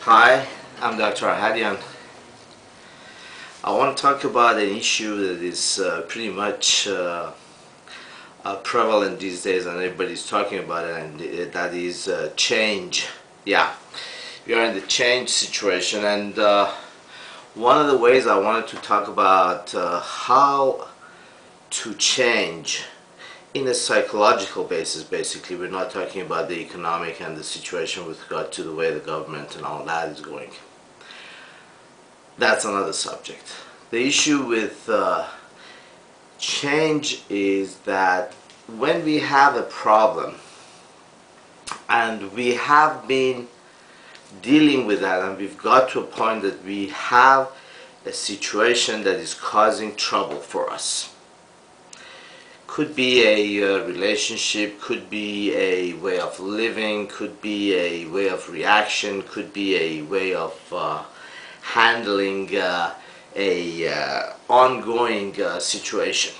Hi, I'm Dr. Ahadian. I want to talk about an issue that is pretty much prevalent these days, and everybody's talking about it, and that is change. Yeah, we are in the change situation, and one of the ways I wanted to talk about how to change in a psychological basis. Basically, we're not talking about the economic and the situation with regard to the way the government and all that is going. That's another subject. The issue with change is that when we have a problem and we have been dealing with that, and we've got to a point that we have a situation that is causing trouble for us. Could be a relationship, could be a way of living, could be a way of reaction, could be a way of handling a ongoing situation.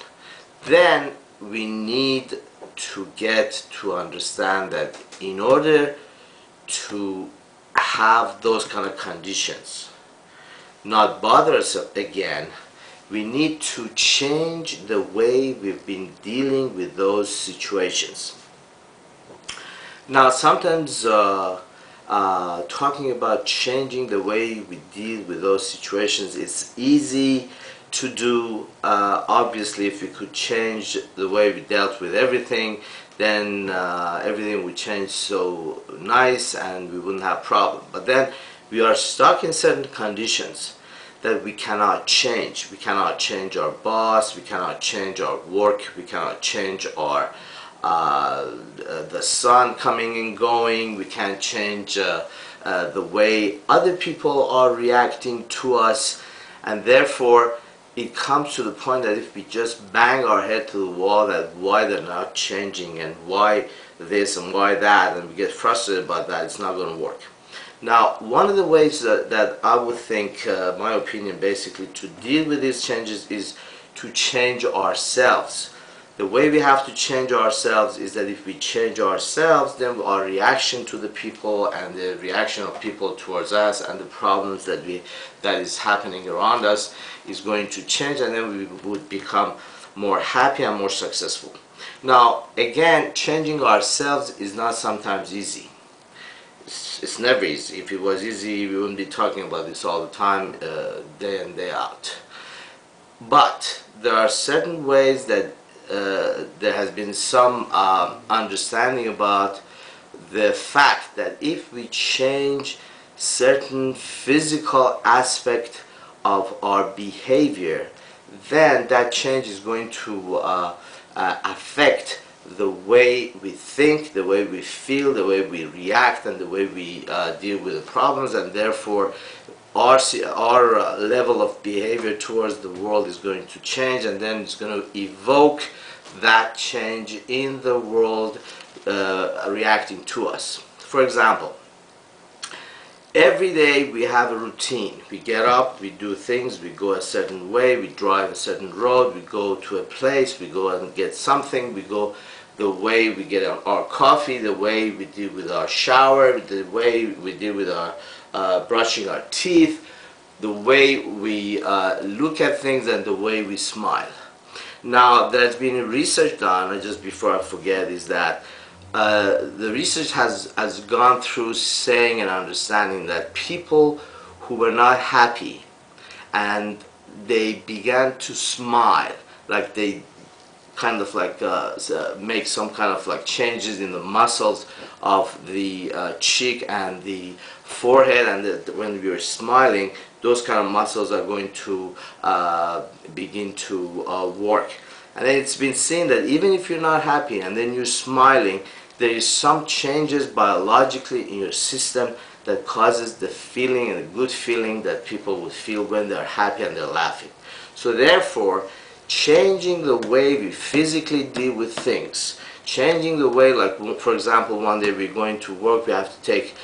Then we need to get to understand that in order to have those kind of conditions not bother us again, we need to change the way we've been dealing with those situations. Now, sometimes talking about changing the way we deal with those situations, it's easy to do. Obviously, if we could change the way we dealt with everything, then everything would change so nice and we wouldn't have problem. But then we are stuck in certain conditions that we cannot change. We cannot change our boss, we cannot change our work, we cannot change our the sun coming and going, we can't change the way other people are reacting to us, and therefore it comes to the point that if we just bang our head to the wall that why they're not changing and why this and why that, and we get frustrated about that, it's not going to work. Now, one of the ways that I would think, my opinion basically, to deal with these changes is to change ourselves. The way we have to change ourselves is that if we change ourselves, then our reaction to the people and the reaction of people towards us and the problems that is happening around us is going to change, and then we would become more happy and more successful. Now, again, changing ourselves is not sometimes easy. It's never easy. If it was easy, we wouldn't be talking about this all the time, day in, day out. But there are certain ways that there has been some understanding about the fact that if we change certain physical aspect of our behavior, then that change is going to affect the way we think, the way we feel, the way we react, and the way we deal with the problems, and therefore our level of behavior towards the world is going to change, and then it's going to evoke that change in the world reacting to us. For example, every day we have a routine. We get up, we do things, we go a certain way, we drive a certain road, we go to a place, we go and get something, we go the way we get our coffee, the way we deal with our shower, the way we deal with our brushing our teeth, the way we look at things, and the way we smile. Now, there's been research done, and just before I forget, is that the research has gone through saying and understanding that people who were not happy and they began to smile, like they kind of like make some kind of like changes in the muscles of the cheek and the forehead, and when we are smiling, those kind of muscles are going to begin to work. And then it's been seen that even if you're not happy and then you're smiling, there is some changes biologically in your system that causes the feeling and the good feeling that people would feel when they're happy and they're laughing. So therefore, changing the way we physically deal with things, changing the way, like for example, one day we're going to work, we have to take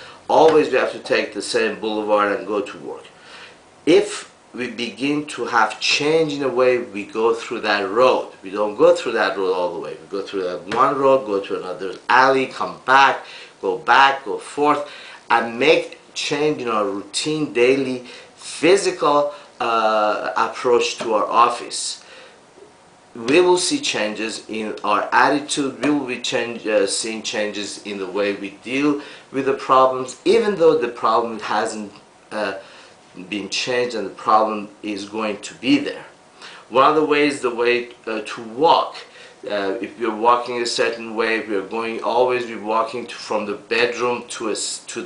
the same boulevard and go to work. If we begin to have change in the way we go through that road, we don't go through that road all the way, we go through that one road, go to another alley, come back, go forth, and make change in our routine, daily, physical approach to our office, we will see changes in our attitude. We will be seeing changes in the way we deal with the problems, even though the problem hasn't been changed and the problem is going to be there. One of the ways, the way to walk. If you're walking a certain way, we are going always be walking from the bedroom to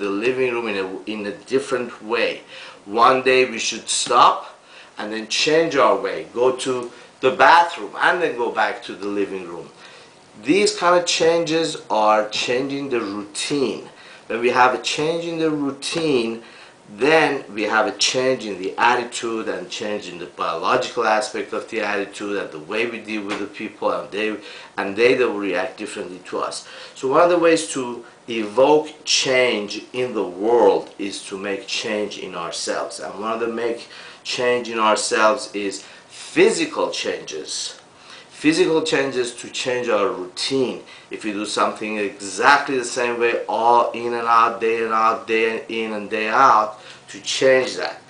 the living room in a different way. One day we should stop and then change our way, go to the bathroom and then go back to the living room. These kind of changes are changing the routine. When we have a change in the routine, then we have a change in the attitude and change in the biological aspect of the attitude and the way we deal with the people, and they will react differently to us. So one of the ways to evoke change in the world is to make change in ourselves, and one of the make change in ourselves is physical changes. Physical changes to change our routine. If we do something exactly the same way, all in and out, day in and day out, to change that.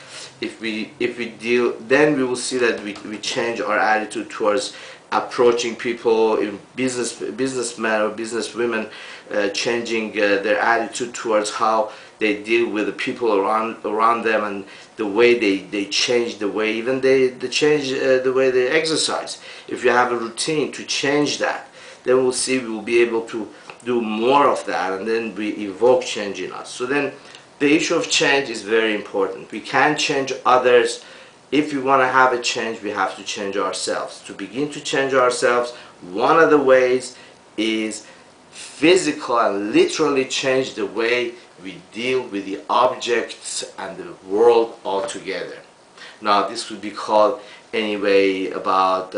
If we deal, then we will see that we change our attitude towards approaching people in businessmen or businesswomen, changing their attitude towards how they deal with the people around them, and the way they change the way even they change the way they exercise. If you have a routine, to change that, then we'll see we will be able to do more of that, and then we evoke change in us. So then the issue of change is very important. We can't change others. If we want to have a change, we have to change ourselves. To begin to change ourselves, one of the ways is physical, and literally change the way we deal with the objects and the world altogether. Now this would be called anyway about